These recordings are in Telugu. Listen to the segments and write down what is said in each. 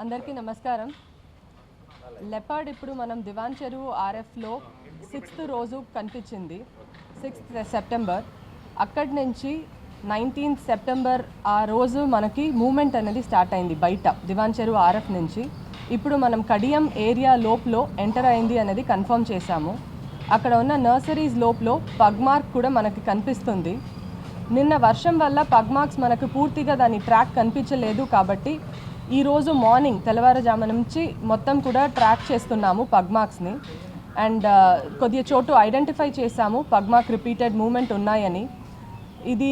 అందరికీ నమస్కారం. లెపర్డ్ ఇప్పుడు మనం దివాన్ చెరువు ఆర్ఎఫ్లో 6th రోజు కనిపించింది, 6th సెప్టెంబర్. అక్కడి నుంచి 19th సెప్టెంబర్ ఆ రోజు మనకి మూమెంట్ అనేది స్టార్ట్ అయింది బయట దివాన్ చెరువు ఆర్ఎఫ్ నుంచి. ఇప్పుడు మనం కడియం ఏరియా లోపలో ఎంటర్ అయింది అనేది కన్ఫర్మ్ చేశాము. అక్కడ ఉన్న నర్సరీస్ లోపలో పగ్ మార్క్ కూడా మనకి కనిపిస్తుంది. నిన్న వర్షం వల్ల పగ్ మార్క్స్ మనకు పూర్తిగా దాని ట్రాక్ కనిపించలేదు కాబట్టి ఈరోజు మార్నింగ్ తెల్లవారుజాము నుంచి మొత్తం కూడా ట్రాక్ చేస్తున్నాము పగ్ మార్క్స్ని. అండ్ కొద్దిగా చోటు ఐడెంటిఫై చేశాము పగ్ మార్క్ రిపీటెడ్ మూమెంట్ ఉన్నాయని. ఇది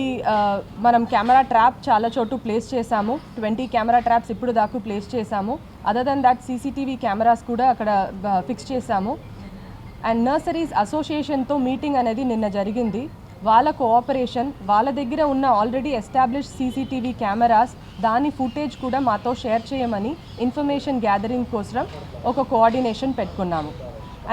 మనం కెమెరా ట్రాప్ చాలా చోటు ప్లేస్ చేశాము. 20 కెమెరా ట్రాప్స్ ఇప్పుడు దాకా ప్లేస్ చేశాము. Other than that CCTV cameras కూడా అక్కడ ఫిక్స్ చేశాము. అండ్ నర్సరీస్ అసోసియేషన్తో మీటింగ్ అనేది నిన్న జరిగింది. వాళ్ళ కోఆపరేషన్, వాళ్ళ దగ్గర ఉన్న ఆల్రెడీ ఎస్టాబ్లిష్ సీసీటీవీ కెమెరాస్ దాని ఫుటేజ్ కూడా మాతో షేర్ చేయమని ఇన్ఫర్మేషన్ గ్యాదరింగ్ కోసం ఒక కోఆర్డినేషన్ పెట్టుకున్నాము.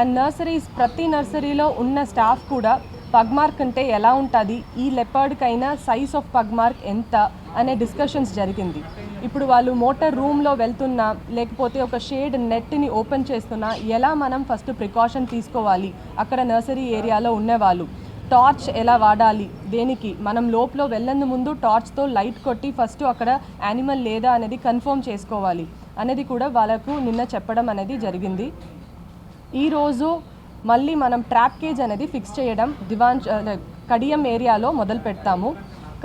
అండ్ నర్సరీస్ ప్రతి నర్సరీలో ఉన్న స్టాఫ్ కూడా పగ్ మార్క్ అంటే ఎలా ఉంటుంది, ఈ లెపర్డ్కైనా సైజ్ ఆఫ్ పగ్ మార్క్ ఎంత అనే డిస్కషన్స్ జరిగింది. ఇప్పుడు వాళ్ళు మోటార్ రూమ్లో వెళ్తున్నా లేకపోతే ఒక షేడ్ నెట్ని ఓపెన్ చేస్తున్నా ఎలా మనం ఫస్ట్ ప్రికాషన్ తీసుకోవాలి, అక్కడ నర్సరీ ఏరియాలో ఉన్నవాళ్ళు టార్చ్ ఎలా వాడాలి, దేనికి మనం లోపల వెళ్ళందు ముందు టార్చ్తో లైట్ కొట్టి ఫస్ట్ అక్కడ యానిమల్ లేదా అనేది కన్ఫర్మ్ చేసుకోవాలి అనేది కూడా వాళ్ళకు నిన్న చెప్పడం అనేది జరిగింది. ఈరోజు మళ్ళీ మనం ట్రాప్ కేజ్ అనేది ఫిక్స్ చేయడం కడియం ఏరియాలో మొదలు పెడతాము.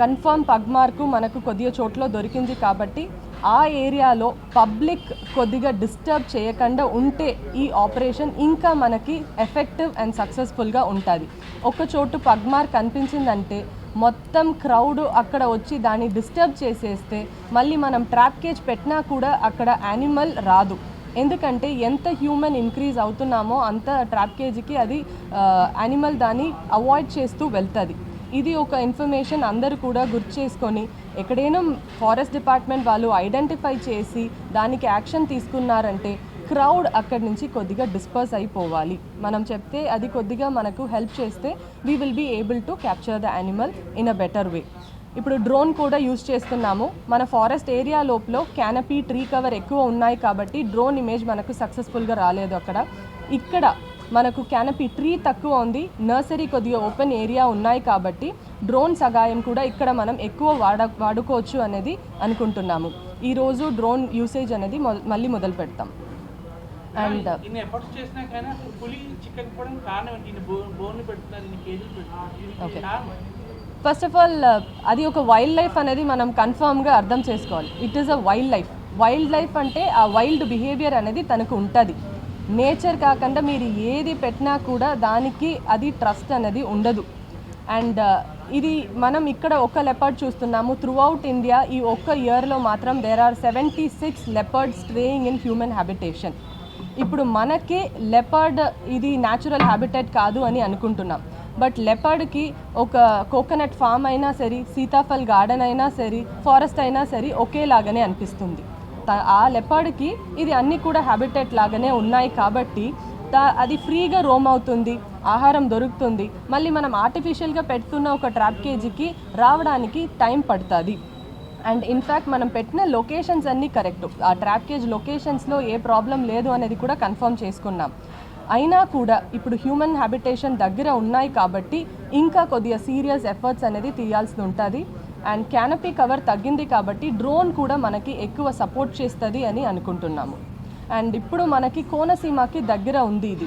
కన్ఫర్మ్ పగ్ మార్కు మనకు కొద్దిగా చోట్ల దొరికింది కాబట్టి ఆ ఏరియాలో పబ్లిక్ కొద్దిగా డిస్టర్బ్ చేయకుండా ఉంటే ఈ ఆపరేషన్ ఇంకా మనకి ఎఫెక్టివ్ అండ్ సక్సెస్ఫుల్గా ఉంటుంది. ఒక చోటు పగ్ మార్క్ కనిపించిందంటే మొత్తం క్రౌడ్ అక్కడ వచ్చి దాన్ని డిస్టర్బ్ చేసేస్తే మళ్ళీ మనం ట్రాప్ కేజ్ పెట్టినా కూడా అక్కడ యానిమల్ రాదు. ఎందుకంటే ఎంత హ్యూమన్ ఇంక్రీజ్ అవుతున్నామో అంత ట్రాప్ కేజీకి అది యానిమల్ దాన్ని అవాయిడ్ చేస్తూ వెళ్తుంది. ఇది ఒక ఇన్ఫర్మేషన్ అందరూ కూడా గుర్తు చేసుకొని ఎక్కడైనా ఫారెస్ట్ డిపార్ట్మెంట్ వాళ్ళు ఐడెంటిఫై చేసి దానికి యాక్షన్ తీసుకున్నారంటే క్రౌడ్ అక్కడి నుంచి కొద్దిగా డిస్పర్స్ అయిపోవాలి. మనం చెప్తే అది కొద్దిగా మనకు హెల్ప్ చేస్తే we will be able to capture the animal in a better way. ఇప్పుడు డ్రోన్ కూడా యూజ్ చేస్తున్నాము. మన ఫారెస్ట్ ఏరియా లోపల క్యానపీ ట్రీ కవర్ ఎక్కువ ఉన్నాయి కాబట్టి డ్రోన్ ఇమేజ్ మనకు సక్సెస్ఫుల్గా రాలేదు. ఇక్కడ మనకు క్యానపీ ట్రీ తక్కువ ఉంది, నర్సరీ కొద్దిగా ఓపెన్ ఏరియా ఉన్నాయి కాబట్టి డ్రోన్ సహాయం కూడా ఇక్కడ మనం ఎక్కువ వాడుకోవచ్చు అనేది అనుకుంటున్నాము. ఈరోజు డ్రోన్ యూసేజ్ అనేది మళ్ళీ మొదలు పెడతాం. And okay, first of all అది ఒక వైల్డ్ లైఫ్ అనేది మనం కన్ఫర్మ్గా అర్థం చేసుకోవాలి. It is a wild life. Wild life అంటే ఆ వైల్డ్ బిహేవియర్ అనేది తనకు ఉంటుంది. నేచర్ కాకుండా మీరు ఏది పెట్టినా కూడా దానికి అది ట్రస్ట్ అనేది ఉండదు. అండ్ ఇది మనం ఇక్కడ ఒక లెపర్డ్ చూస్తున్నాము. త్రూ అవుట్ ఇండియా ఈ ఒక్క ఇయర్లో మాత్రం there are 76 leopard straying in human habitation. ఇప్పుడు మనకి లెపర్డ్ ఇది న్యాచురల్ హ్యాబిటేట్ కాదు అని అనుకుంటున్నాం. బట్ లెపర్డ్కి ఒక కోకోనట్ ఫామ్ అయినా సరే, సీతాఫల్ గార్డెన్ అయినా సరే, ఫారెస్ట్ అయినా సరే ఒకేలాగానే అనిపిస్తుంది. ఆ లెపర్డ్కి ఇది అన్నీ కూడా హ్యాబిటేట్ లాగానే ఉన్నాయి కాబట్టి అది ఫ్రీగా రోమ్ అవుతుంది, ఆహారం దొరుకుతుంది. మళ్ళీ మనం ఆర్టిఫిషియల్గా పెడుతున్న ఒక ట్రాప్ కేజీకి రావడానికి టైం పడుతుంది. అండ్ ఇన్ఫ్యాక్ట్ మనం పెట్టిన లొకేషన్స్ అన్నీ కరెక్ట్. ఆ ట్రాప్ కేజ్ లొకేషన్స్లో ఏ ప్రాబ్లం లేదు అనేది కూడా కన్ఫర్మ్ చేసుకున్నాం. అయినా కూడా ఇప్పుడు హ్యూమన్ హ్యాబిటేషన్ దగ్గర ఉన్నాయి కాబట్టి ఇంకా కొద్దిగా సీరియస్ ఎఫర్ట్స్ అనేది తీయాల్సి ఉంటుంది. అండ్ క్యానపీ కవర్ తగ్గింది కాబట్టి డ్రోన్ కూడా మనకి ఎక్కువ సపోర్ట్ చేస్తుంది అని అనుకుంటున్నాము. అండ్ ఇప్పుడు మనకి కోనసీమకి దగ్గర ఉంది. ఇది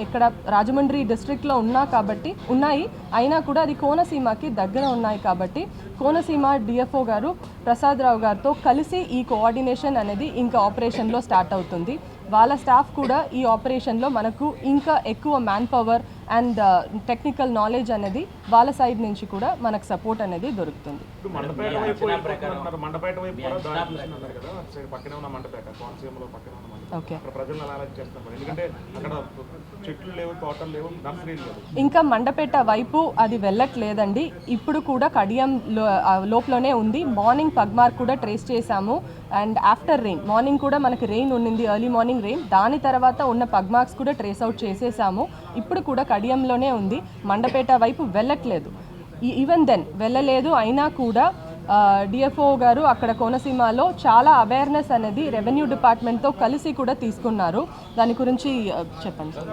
ఇక్కడ రాజమండ్రి డిస్ట్రిక్ట్లో ఉన్నాయి, అయినా కూడా అది కోనసీమకి దగ్గర ఉన్నాయి కాబట్టి కోనసీమ డిఎఫ్ఓ గారు ప్రసాద్ రావు గారితో కలిసి ఈ కోఆర్డినేషన్ అనేది ఇంకా ఆపరేషన్లో స్టార్ట్ అవుతుంది. వాళ్ళ స్టాఫ్ కూడా ఈ ఆపరేషన్లో మనకు ఇంకా ఎక్కువ man power and technical knowledge అనేది వాళ్ళ సైడ్ నుంచి కూడా మనకు సపోర్ట్ అనేది దొరుకుతుంది. ఓకే, ఇంకా మండపేట వైపు అది వెళ్ళట్లేదండి. ఇప్పుడు కూడా కడియం లోపలనే ఉంది. మార్నింగ్ పగ్ మార్క్ కూడా ట్రేస్ చేశాము. అండ్ ఆఫ్టర్ రెయిన్, మార్నింగ్ కూడా మనకి రెయిన్ ఉన్నింది, ఎర్లీ మార్నింగ్ రెయిన్, దాని తర్వాత ఉన్న పగ్ మార్క్స్ కూడా ట్రేస్ అవుట్ చేసేసాము. ఇప్పుడు కూడా కడియంలోనే ఉంది, మండపేట వైపు వెళ్ళట్లేదు. ఈవెన్ దెన్ వెళ్ళలేదు. అయినా కూడా డిఎఫ్ఓ గారు అక్కడ కోనసీమలో చాలా అవేర్నెస్ అనేది రెవెన్యూ డిపార్ట్మెంట్తో కలిసి కూడా తీసుకున్నారు. దాని గురించి చెప్పండి సార్.